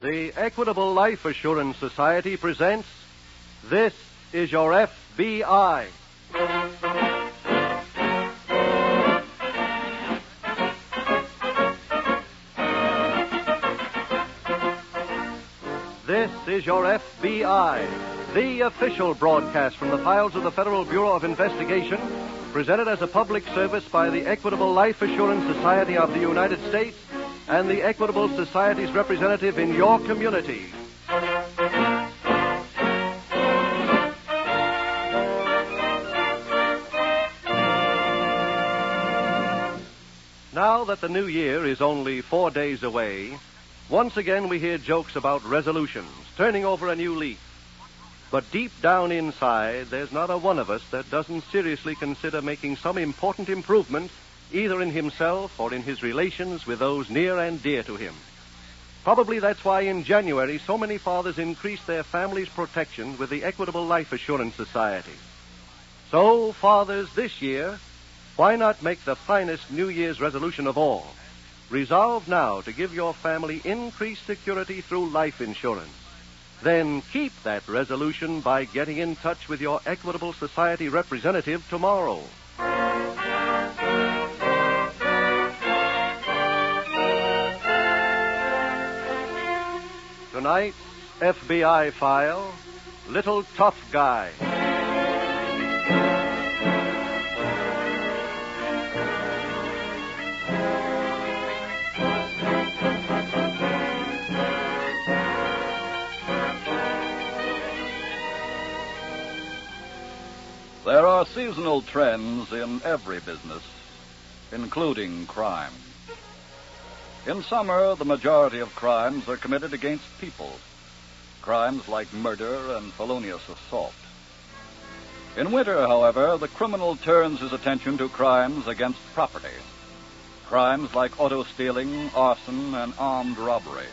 The Equitable Life Assurance Society presents This is Your FBI. This is Your FBI, the official broadcast from the files of the Federal Bureau of Investigation, presented as a public service by the Equitable Life Assurance Society of the United States and the Equitable Society's representative in your community. Now that the new year is only 4 days away, once again we hear jokes about resolutions, turning over a new leaf. But deep down inside, there's not a one of us that doesn't seriously consider making some important improvement either in himself or in his relations with those near and dear to him. Probably that's why in January so many fathers increased their family's protection with the Equitable Life Assurance Society. So, fathers, this year, why not make the finest New Year's resolution of all? Resolve now to give your family increased security through life insurance. Then keep that resolution by getting in touch with your Equitable Society representative tomorrow. Tonight's FBI file, Little Tough Guy. There are seasonal trends in every business, including crime. In summer, the majority of crimes are committed against people, crimes like murder and felonious assault. In winter, however, the criminal turns his attention to crimes against property, crimes like auto stealing, arson, and armed robbery.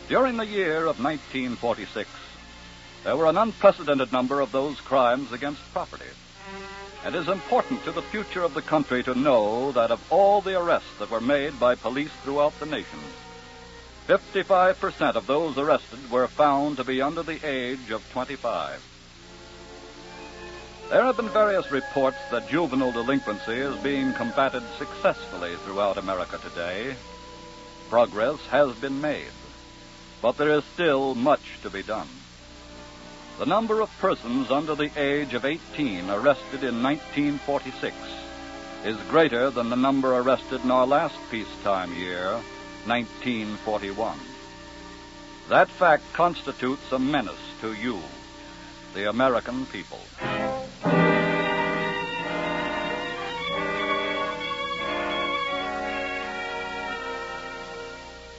During the year of 1946, there were an unprecedented number of those crimes against property. It is important to the future of the country to know that of all the arrests that were made by police throughout the nation, 55% of those arrested were found to be under the age of 25. There have been various reports that juvenile delinquency is being combated successfully throughout America today. Progress has been made, but there is still much to be done. The number of persons under the age of 18 arrested in 1946 is greater than the number arrested in our last peacetime year, 1941. That fact constitutes a menace to you, the American people.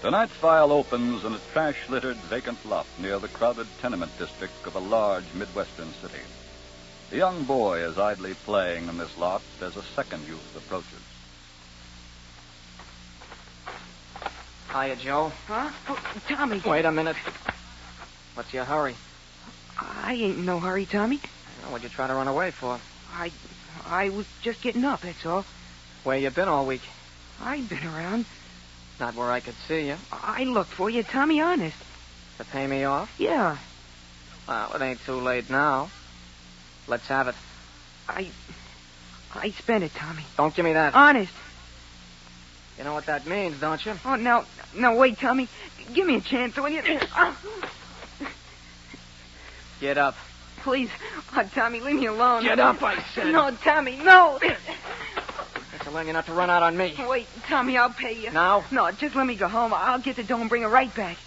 Tonight's file opens in a trash-littered vacant lot near the crowded tenement district of a large Midwestern city. A young boy is idly playing in this lot as a second youth approaches. Hiya, Joe. Huh? Oh, Tommy. Wait a minute. What's your hurry? I ain't in no hurry, Tommy. What'd you try to run away for? I was just getting up, that's all. Where you been all week? I ain't been around. Not where I could see you. I looked for you, Tommy, honest. To pay me off? Yeah. Well, it ain't too late now. Let's have it. I spent it, Tommy. Don't give me that. Honest. You know what that means, don't you? Oh, no, wait, Tommy. Give me a chance, will you? Get up. Please. Oh, Tommy, leave me alone. Get up, I said. No, Tommy, no. I'll learn you not to run out on me. Wait, Tommy, I'll pay you. Now? No, just let me go home. I'll get the dough and bring it right back.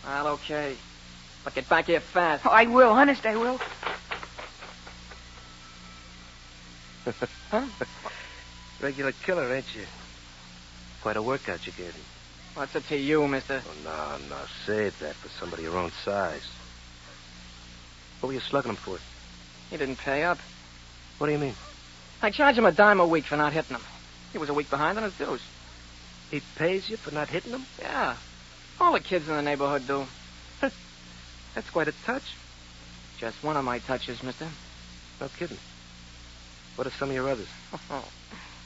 Well, okay. But get back here fast. Oh, I will, honest, I will. Huh? Regular killer, ain't you? Quite a workout you gave him. What's it to you, mister? Oh, no, save that for somebody your own size. What were you slugging him for? He didn't pay up. What do you mean? I charge him $10 a week for not hitting him. He was a week behind on his dues. He pays you for not hitting him? Yeah. All the kids in the neighborhood do. That's quite a touch. Just one of my touches, mister. No kidding. What are some of your others?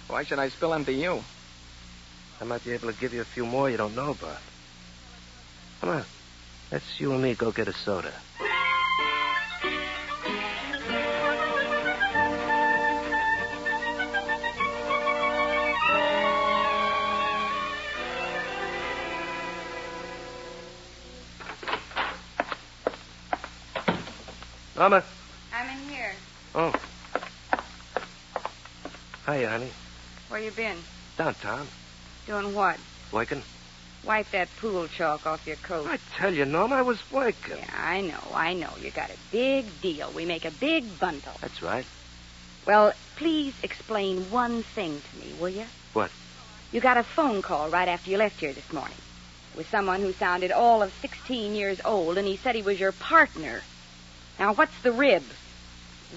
Why should I spill them to you? I might be able to give you a few more you don't know about. Come on. Let's you and me go get a soda. Mama. I'm in here. Oh. Hiya, honey. Where you been? Downtown. Doing what? Working. Wipe that pool chalk off your coat. I tell you, Norm, I was working. Yeah, I know. You got a big deal. We make a big bundle. That's right. Well, please explain one thing to me, will you? What? You got a phone call right after you left here this morning with someone who sounded all of 16 years old, and he said he was your partner. Now, what's the rib?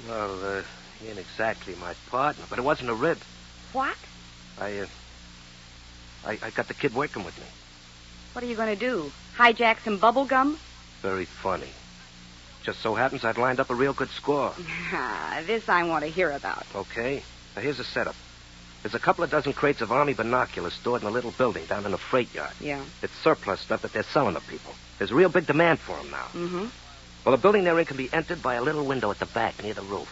Well, he ain't exactly my partner, but it wasn't a rib. What? I got the kid working with me. What are you going to do? Hijack some bubble gum? Very funny. Just so happens I'd lined up a real good score. This I want to hear about. Okay. Now, here's the setup. There's a couple of dozen crates of Army binoculars stored in a little building down in a freight yard. Yeah. It's surplus stuff that they're selling to people. There's a real big demand for them now. Mm-hmm. Well, the building they're in can be entered by a little window at the back near the roof.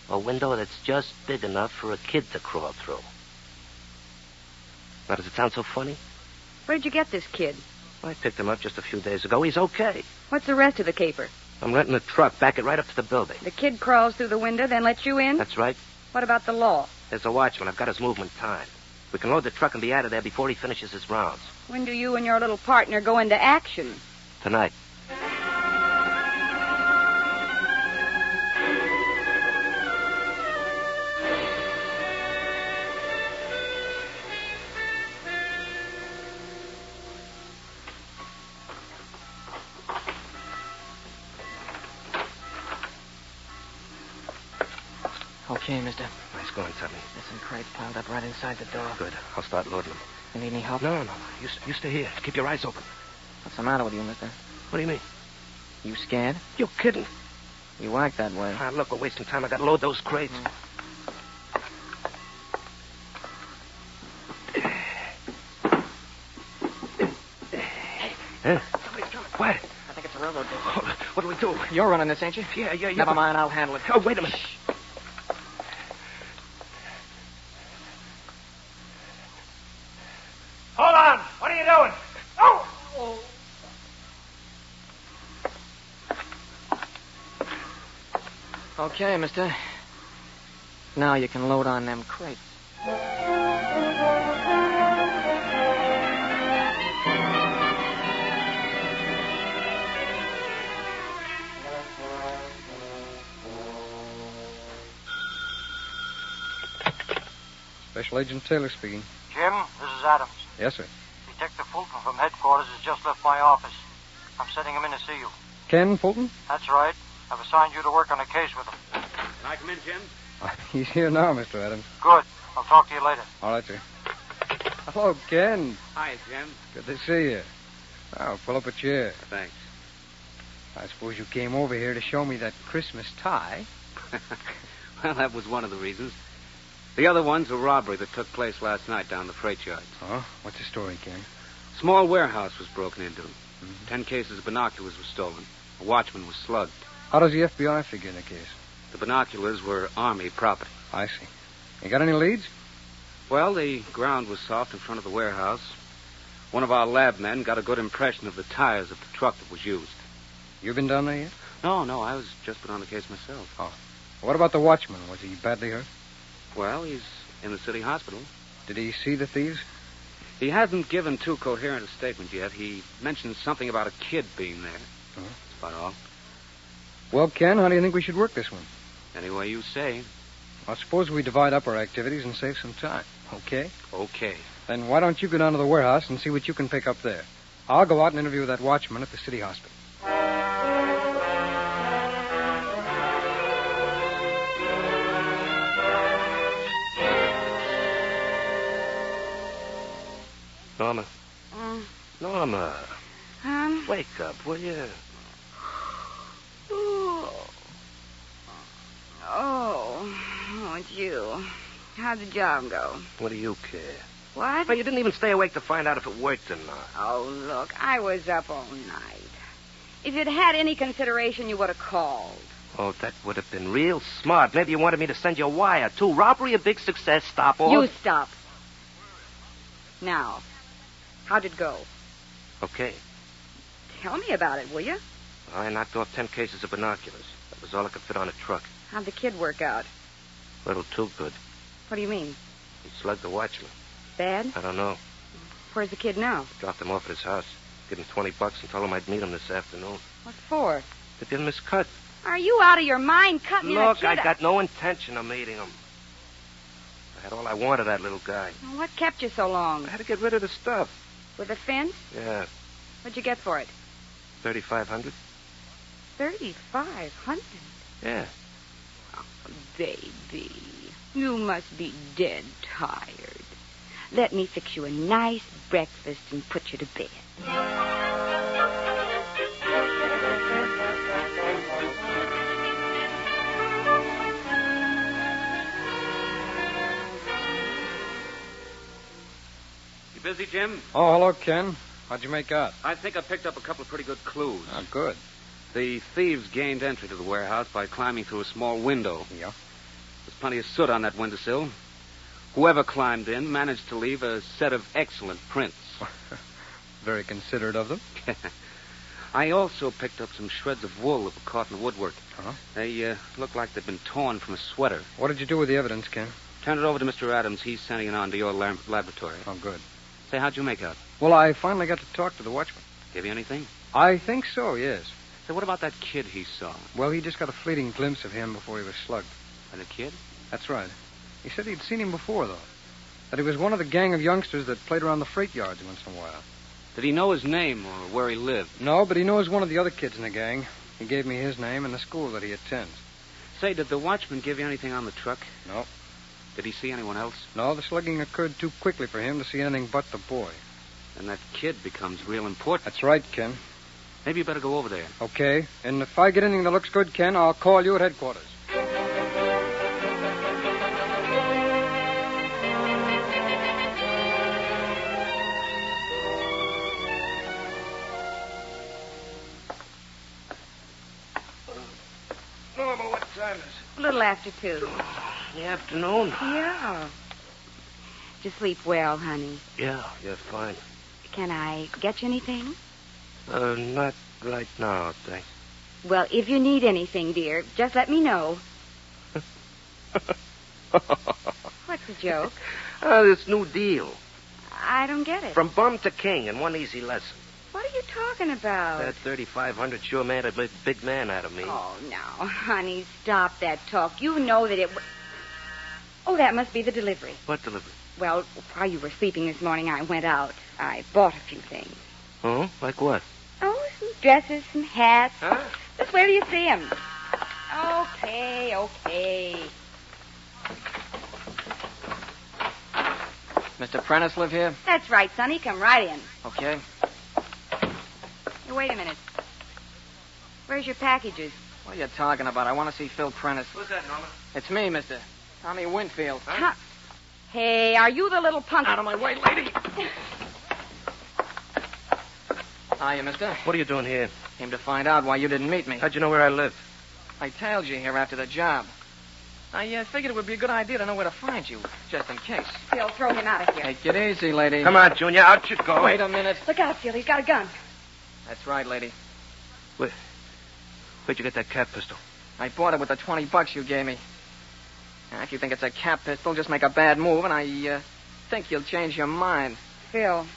A window that's just big enough for a kid to crawl through. Now, does it sound so funny? Where'd you get this kid? I picked him up just a few days ago. He's okay. What's the rest of the caper? I'm renting a truck, back it right up to the building. The kid crawls through the window, then lets you in? That's right. What about the law? There's a watchman. I've got his movement timed. We can load the truck and be out of there before he finishes his rounds. When do you and your little partner go into action? Tonight. Okay, mister. Nice going, Tubby. There's some crates piled up right inside the door. Good. I'll start loading them. You need any help? No. You stay here. Keep your eyes open. What's the matter with you, mister? What do you mean? You scared? You're kidding. You act that way. Look, we're wasting time. I gotta load those crates. Huh? Somebody's coming. What? I think it's a railroad ticket. What do we do? You're running this, ain't you? Yeah. Never mind, I'll handle it. Oh, wait a minute. Hold on! What are you doing? Oh! Okay, mister. Now you can load on them crates. Special Agent Taylor speaking. Jim, this is Adams. Yes, sir. Detective Fulton from headquarters has just left my office. I'm sending him in to see you. Ken Fulton? That's right. I've assigned you to work on a case with him. Can I come in, Jim? He's here now, Mr. Adams. Good. I'll talk to you later. All right, sir. Hello, Ken. Hi, Jim. Good to see you. Oh, pull up a chair. Thanks. I suppose you came over here to show me that Christmas tie. Well, that was one of the reasons. The other one's a robbery that took place last night down the freight yards. Oh, what's the story, Ken? Small warehouse was broken into. 10 cases of binoculars were stolen. A watchman was slugged. How does the FBI figure in the case? The binoculars were Army property. I see. You got any leads? Well, the ground was soft in front of the warehouse. One of our lab men got a good impression of the tires of the truck that was used. You been down there yet? No, I was just put on the case myself. Oh. What about the watchman? Was he badly hurt? Well, he's in the city hospital. Did he see the thieves? He hasn't given too coherent a statement yet. He mentioned something about a kid being there. That's about all. Well, Ken, how do you think we should work this one? Any way you say. I suppose we divide up our activities and save some time. Okay? Okay. Then why don't you go down to the warehouse and see what you can pick up there? I'll go out and interview that watchman at the city hospital. Norma. Norma. Huh? Wake up, will you? Oh, it's you. How'd the job go? What do you care? What? Well, you didn't even stay awake to find out if it worked or not. Oh, look, I was up all night. If you'd had any consideration, you would have called. Oh, that would have been real smart. Maybe you wanted me to send you a wire, too. Robbery, a big success. Stop all. You stop. Now, how'd it go? Okay. Tell me about it, will you? I knocked off 10 cases of binoculars. That was all I could fit on a truck. How'd the kid work out? A little too good. What do you mean? He slugged the watchman. Bad? I don't know. Where's the kid now? Dropped him off at his house. Give him $20 and told him I'd meet him this afternoon. What for? To give him his cut. Are you out of your mind cutting in a Look, kid? I got no intention of meeting him. I had all I wanted of that little guy. Well, what kept you so long? I had to get rid of the stuff. With the fence? Yeah. What'd you get for it? $3,500. $3,500? Yeah. Oh, baby, you must be dead tired. Let me fix you a nice breakfast and put you to bed. You busy, Jim? Oh, hello, Ken. How'd you make out? I think I picked up a couple of pretty good clues. Oh, good. The thieves gained entry to the warehouse by climbing through a small window. Yeah. There's plenty of soot on that windowsill. Whoever climbed in managed to leave a set of excellent prints. Very considerate of them. I also picked up some shreds of wool that were caught in the woodwork. Uh-huh. They look like they've been torn from a sweater. What did you do with the evidence, Ken? Turned it over to Mr. Adams. He's sending it on to your laboratory. Oh, good. Say, how'd you make out? Well, I finally got to talk to the watchman. Give you anything? I think so, yes. Say, what about that kid he saw? Well, he just got a fleeting glimpse of him before he was slugged. And the kid? That's right. He said he'd seen him before, though. That he was one of the gang of youngsters that played around the freight yards once in a while. Did he know his name or where he lived? No, but he knows one of the other kids in the gang. He gave me his name and the school that he attends. Say, did the watchman give you anything on the truck? No. Did he see anyone else? No, the slugging occurred too quickly for him to see anything but the boy. And that kid becomes real important. That's right, Ken. Maybe you better go over there. Okay. And if I get anything that looks good, Ken, I'll call you at headquarters. Norma, what time is it? A little after 2. In the afternoon? Yeah. Did you sleep well, honey? Yeah, fine. Can I get you anything? Not right now, thanks. Well, if you need anything, dear, just let me know. What's the joke? This new deal. I don't get it. From bum to king in one easy lesson. What are you talking about? That $3,500 sure made a big man out of me. Oh, now, honey, stop that talk. You know that it... Oh, that must be the delivery. What delivery? Well, while you were sleeping this morning, I went out. I bought a few things. Oh, like what? Oh, some dresses, some hats. Huh? Just where do you see them? Okay. Mr. Prentice live here? That's right, Sonny. Come right in. Okay. Hey, wait a minute. Where's your packages? What are you talking about? I want to see Phil Prentice. Who's that, Norma? It's me, Mr. Tommy Winfield. Huh? Hey, are you the little punk... Out of my way, lady! Hiya, mister. What are you doing here? Came to find out why you didn't meet me. How'd you know where I live? I tailed you here after the job. I figured it would be a good idea to know where to find you, just in case. Phil, throw him out of here. Take it easy, lady. Come on, Junior, out you go. Wait a minute. Look out, Phil. He's got a gun. That's right, lady. Where'd you get that cat pistol? I bought it with the $20 you gave me. Now, if you think it's a cap pistol, just make a bad move, and I think you'll change your mind. Phil,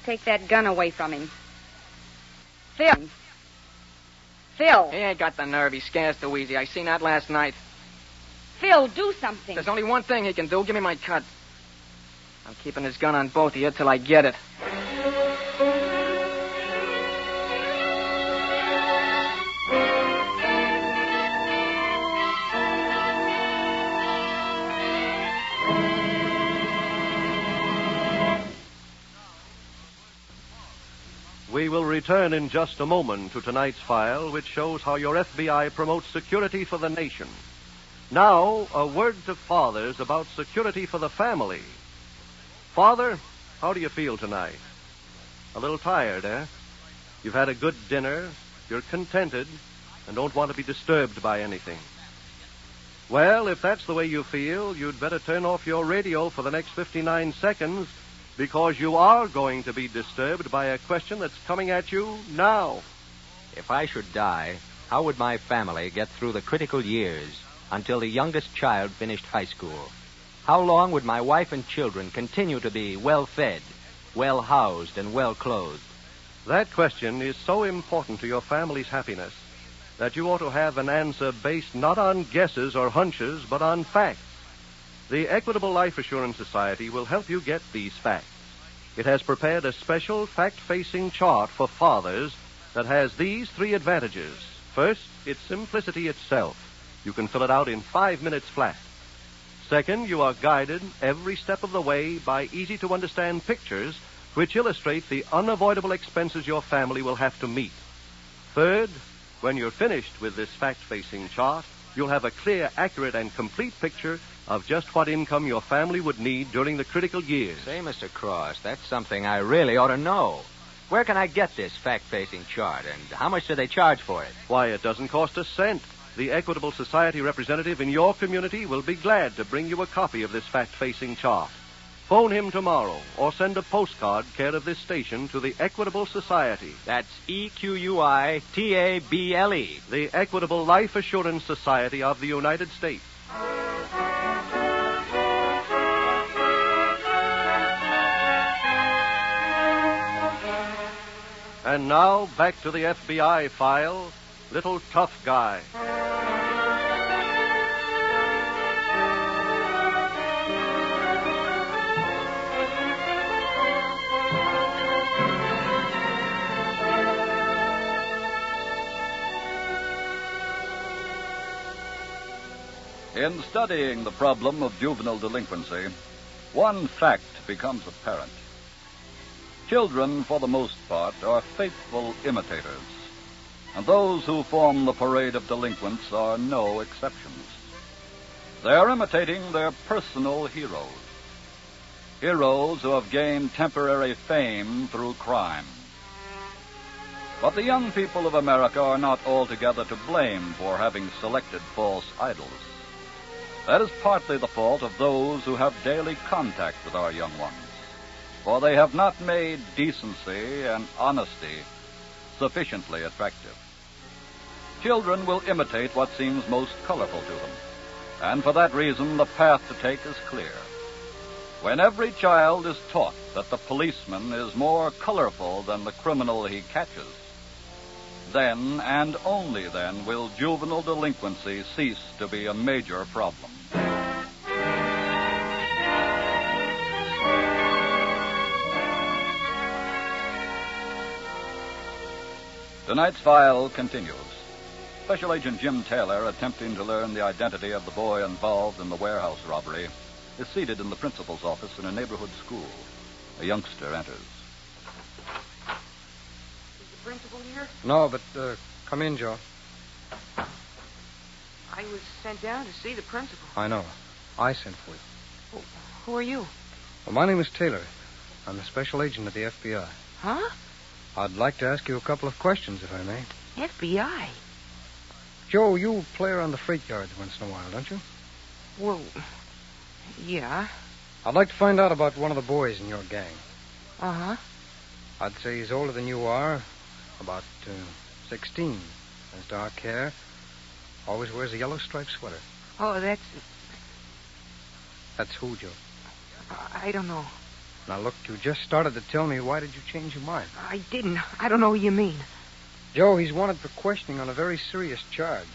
take that gun away from him. Phil. He ain't got the nerve. He scares too easy. I seen that last night. Phil, do something. There's only one thing he can do. Give me my cut. I'm keeping his gun on both of you till I get it. We will return in just a moment to tonight's file, which shows how your FBI promotes security for the nation. Now, a word to fathers about security for the family. Father, how do you feel tonight? A little tired, eh? You've had a good dinner, you're contented, and don't want to be disturbed by anything. Well, if that's the way you feel, you'd better turn off your radio for the next 59 seconds, because you are going to be disturbed by a question that's coming at you now. If I should die, how would my family get through the critical years until the youngest child finished high school? How long would my wife and children continue to be well-fed, well-housed, and well-clothed? That question is so important to your family's happiness that you ought to have an answer based not on guesses or hunches, but on facts. The Equitable Life Assurance Society will help you get these facts. It has prepared a special fact-facing chart for fathers that has these 3 advantages. First, it's simplicity itself. You can fill it out in 5 minutes flat. Second, you are guided every step of the way by easy-to-understand pictures which illustrate the unavoidable expenses your family will have to meet. Third, when you're finished with this fact-facing chart, you'll have a clear, accurate, and complete picture of just what income your family would need during the critical years. Say, Mr. Cross, that's something I really ought to know. Where can I get this fact-facing chart, and how much do they charge for it? Why, it doesn't cost a cent. The Equitable Society representative in your community will be glad to bring you a copy of this fact-facing chart. Phone him tomorrow or send a postcard care of this station to the Equitable Society. That's EQUITABLE. The Equitable Life Assurance Society of the United States. And now, back to the FBI file, Little Tough Guy. In studying the problem of juvenile delinquency, one fact becomes apparent. Children, for the most part, are faithful imitators, and those who form the parade of delinquents are no exceptions. They are imitating their personal heroes, heroes who have gained temporary fame through crime. But the young people of America are not altogether to blame for having selected false idols. That is partly the fault of those who have daily contact with our young ones, for they have not made decency and honesty sufficiently attractive. Children will imitate what seems most colorful to them, and for that reason the path to take is clear. When every child is taught that the policeman is more colorful than the criminal he catches, then and only then will juvenile delinquency cease to be a major problem. Tonight's file continues. Special Agent Jim Taylor, attempting to learn the identity of the boy involved in the warehouse robbery, is seated in the principal's office in a neighborhood school. A youngster enters. Is the principal here? No, but come in, Joe. I was sent down to see the principal. I know. I sent for you. Who are you? Well, my name is Taylor. I'm a special agent of the FBI. Huh? I'd like to ask you a couple of questions, if I may. FBI? Joe, you play around the freight yards once in a while, don't you? Well, yeah. I'd like to find out about one of the boys in your gang. Uh-huh. I'd say he's older than you are, about 16. Has dark hair. Always wears a yellow striped sweater. Oh, that's who, Joe? I don't know. Now, look, you just started to tell me. Why did you change your mind? I didn't. I don't know who you mean. Joe, he's wanted for questioning on a very serious charge.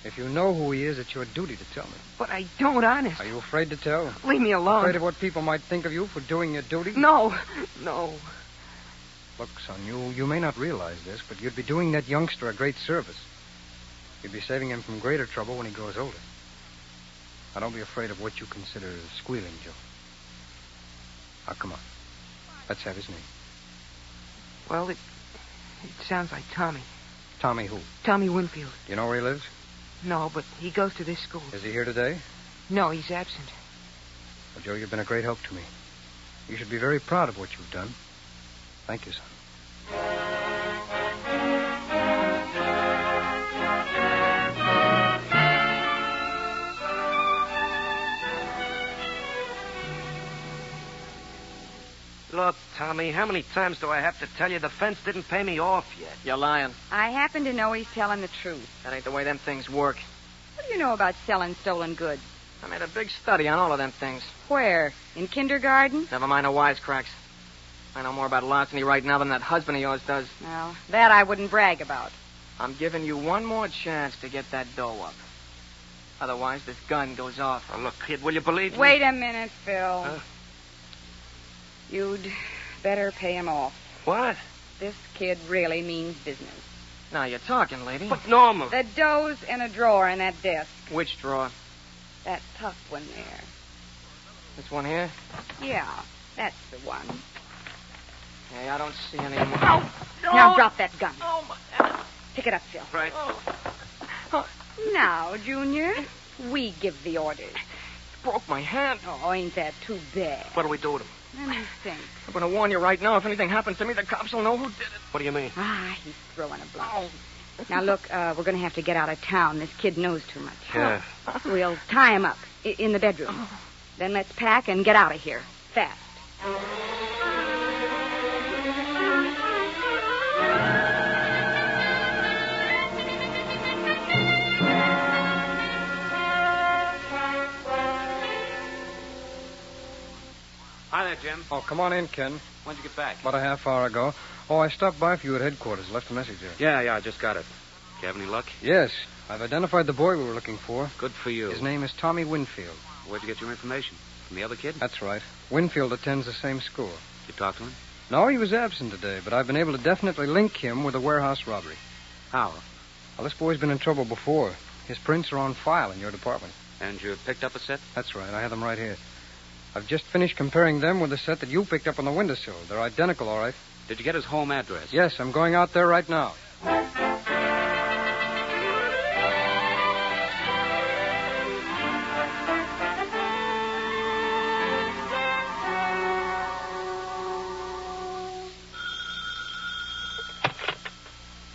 If you know who he is, it's your duty to tell me. But I don't, honest. Are you afraid to tell? Leave me alone. Afraid of what people might think of you for doing your duty? No. Look, son, you may not realize this, but you'd be doing that youngster a great service. You'd be saving him from greater trouble when he grows older. Now, don't be afraid of what you consider squealing, Joe. Now, come on. Let's have his name. Well, it sounds like Tommy. Tommy who? Tommy Winfield. You know where he lives? No, but he goes to this school. Is he here today? No, he's absent. Well, Joe, you've been a great help to me. You should be very proud of what you've done. Thank you, son. Look, Tommy, how many times do I have to tell you the fence didn't pay me off yet? You're lying. I happen to know he's telling the truth. That ain't the way them things work. What do you know about selling stolen goods? I made a big study on all of them things. Where? In kindergarten? Never mind the wisecracks. I know more about larceny right now than that husband of yours does. Well, that I wouldn't brag about. I'm giving you one more chance to get that dough up. Otherwise, this gun goes off. Oh, look, kid, will you believe me? Wait a minute, Phil. Huh? You'd better pay him off. What? This kid really means business. Now you're talking, lady. But normal. The dough's in a drawer in that desk. Which drawer? That tough one there. This one here? Yeah, that's the one. Hey, I don't see any more. Oh, now drop that gun. Oh, my... Pick it up, Phil. Right. Now, Junior, we give the orders. Broke my hand. Oh, ain't that too bad? What'll we do with him? Let me think. I'm going to warn you right now. If anything happens to me, the cops will know who did it. What do you mean? He's throwing a bluff. Now, look, we're going to have to get out of town. This kid knows too much. Yeah. We'll tie him up in the bedroom. Then let's pack and get out of here. Fast. Hi there, Jim. Oh, come on in, Ken. When'd you get back? About a half hour ago. Oh, I stopped by for you at headquarters. Left a message there. Yeah, I just got it. Do you have any luck? Yes. I've identified the boy we were looking for. Good for you. His name is Tommy Winfield. Where'd you get your information? From the other kid? That's right. Winfield attends the same school. You talked to him? No, he was absent today, but I've been able to definitely link him with a warehouse robbery. How? Well, this boy's been in trouble before. His prints are on file in your department. And you picked up a set? That's right. I have them right here. I've just finished comparing them with the set that you picked up on the windowsill. They're identical, all right. Did you get his home address? Yes, I'm going out there right now.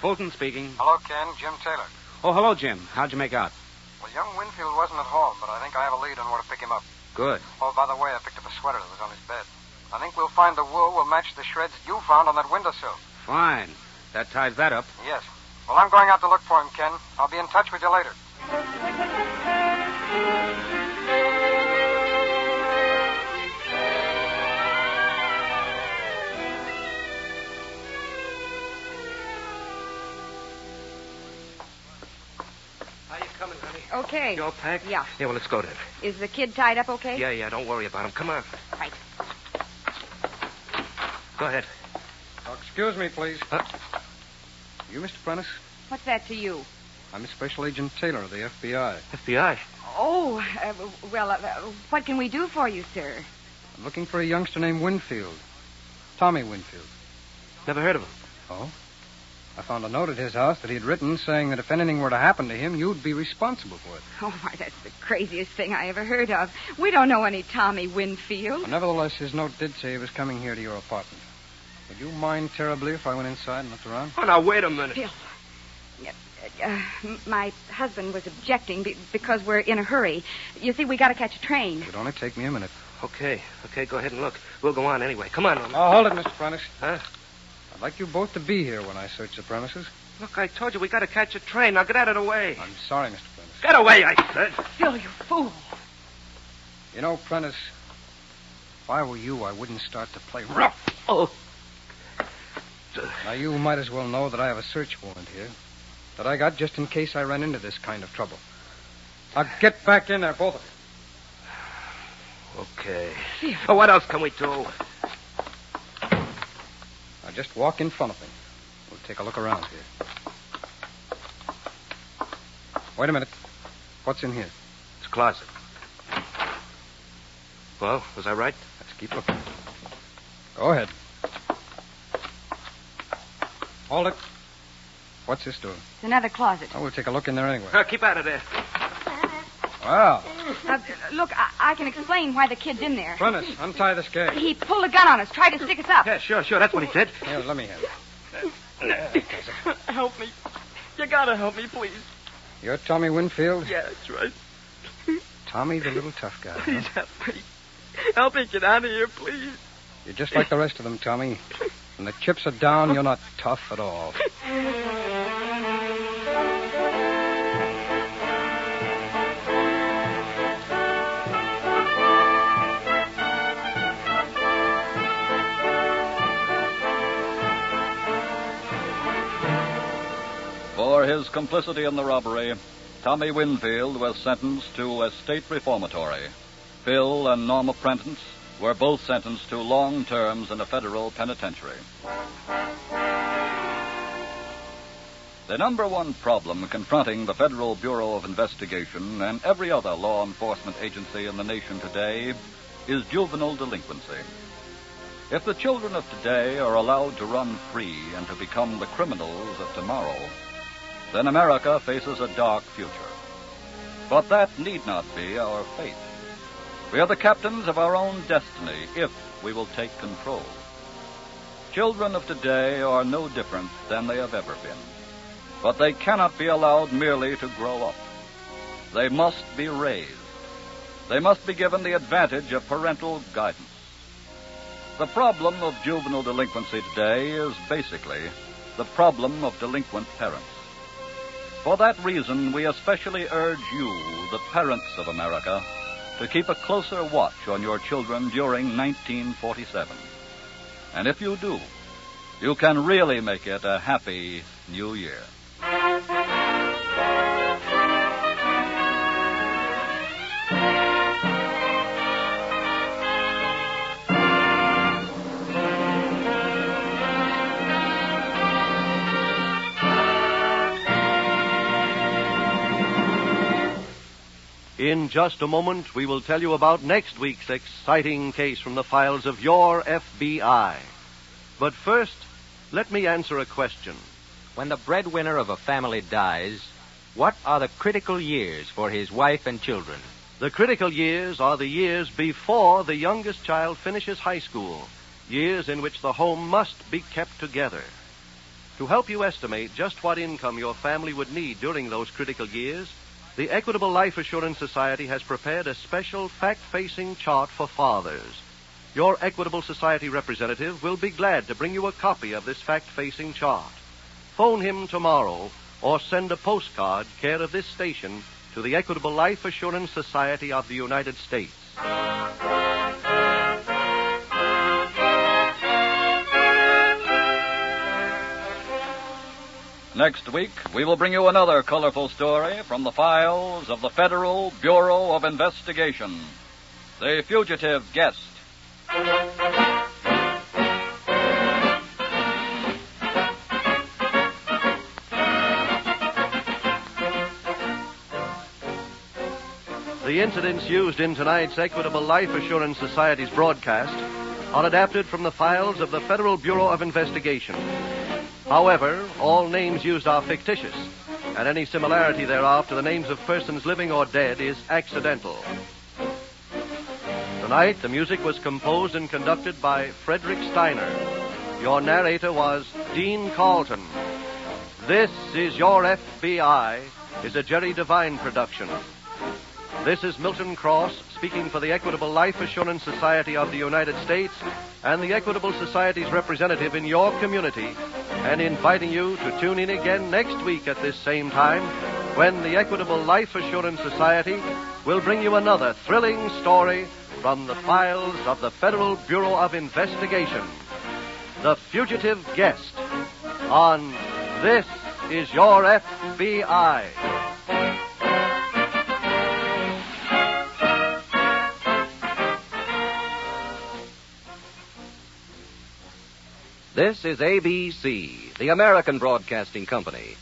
Fulton speaking. Hello, Ken. Jim Taylor. Oh, hello, Jim. How'd you make out? Well, young Winfield wasn't at home, but I think I have a lead on where to pick him up. Good. Oh, by the way, I picked up a sweater that was on his bed. I think we'll find the wool will match the shreds you found on that windowsill. Fine. That ties that up. Yes. Well, I'm going out to look for him, Ken. I'll be in touch with you later. How you coming, honey? Okay. You all packed? Yeah. Yeah, well, let's go then. Is the kid tied up okay? Yeah, don't worry about him. Come on. Right. Go ahead. Oh, excuse me, please. You, Mr. Prentice? What's that to you? I'm Special Agent Taylor of the FBI. FBI? Oh, what can we do for you, sir? I'm looking for a youngster named Winfield. Tommy Winfield. Never heard of him. Oh? I found a note at his house that he'd written saying that if anything were to happen to him, you'd be responsible for it. Oh, why, that's the craziest thing I ever heard of. We don't know any Tommy Winfield. Well, nevertheless, his note did say he was coming here to your apartment. Would you mind terribly if I went inside and looked around? Oh, now, wait a minute. Phil, my husband was objecting because we're in a hurry. You see, we got to catch a train. It would only take me a minute. Okay, go ahead and look. We'll go on anyway. Come on, Oh, hold it, Mr. Prentice. Huh? I'd like you both to be here when I search the premises. Look, I told you we got to catch a train. Now, get out of the way. I'm sorry, Mr. Prentice. Get away, I said. Phil, you fool. You know, Prentice, if I were you, I wouldn't start to play rough. Oh. Now, you might as well know that I have a search warrant here that I got just in case I ran into this kind of trouble. Now, get back in there, both of you. Okay. Oh, what else can we do? Now, just walk in front of me. We'll take a look around here. Wait a minute. What's in here? It's a closet. Well, was I right? Let's keep looking. Go ahead. Hold it. What's this door? It's another closet. Oh, we'll take a look in there anyway. Keep out of there. Well, Look, I can explain why the kid's in there. Prentice, untie this gag. He pulled a gun on us, tried to stick us up. Yeah, sure. That's what he said. Here, let me have it. Help me. You gotta help me, please. You're Tommy Winfield? Yeah, that's right. Tommy, the little tough guy. Please Huh? help me. Help me get out of here, please. You're just like the rest of them, Tommy. When the chips are down, you're not tough at all. For his complicity in the robbery, Tommy Winfield was sentenced to a state reformatory. Phil and Norma Prentice were both sentenced to long terms in a federal penitentiary. The number one problem confronting the Federal Bureau of Investigation and every other law enforcement agency in the nation today is juvenile delinquency. If the children of today are allowed to run free and to become the criminals of tomorrow, then America faces a dark future. But that need not be our fate. We are the captains of our own destiny if we will take control. Children of today are no different than they have ever been. But they cannot be allowed merely to grow up. They must be raised. They must be given the advantage of parental guidance. The problem of juvenile delinquency today is basically the problem of delinquent parents. For that reason, we especially urge you, the parents of America, to keep a closer watch on your children during 1947. And if you do, you can really make it a happy new year. In just a moment, we will tell you about next week's exciting case from the files of your FBI. But first, let me answer a question. When the breadwinner of a family dies, what are the critical years for his wife and children? The critical years are the years before the youngest child finishes high school, years in which the home must be kept together. To help you estimate just what income your family would need during those critical years, the Equitable Life Assurance Society has prepared a special fact-facing chart for fathers. Your Equitable Society representative will be glad to bring you a copy of this fact-facing chart. Phone him tomorrow or send a postcard care of this station to the Equitable Life Assurance Society of the United States. Next week, we will bring you another colorful story from the files of the Federal Bureau of Investigation. The Fugitive Guest. The incidents used in tonight's Equitable Life Assurance Society's broadcast are adapted from the files of the Federal Bureau of Investigation. However, all names used are fictitious, and any similarity thereof to the names of persons living or dead is accidental. Tonight, the music was composed and conducted by Frederick Steiner. Your narrator was Dean Carleton. This is Your FBI is a Jerry Devine production. This is Milton Cross speaking for the Equitable Life Assurance Society of the United States and the Equitable Society's representative in your community, and inviting you to tune in again next week at this same time when the Equitable Life Assurance Society will bring you another thrilling story from the files of the Federal Bureau of Investigation. The Fugitive Guest on This is Your FBI. This is ABC, the American Broadcasting Company.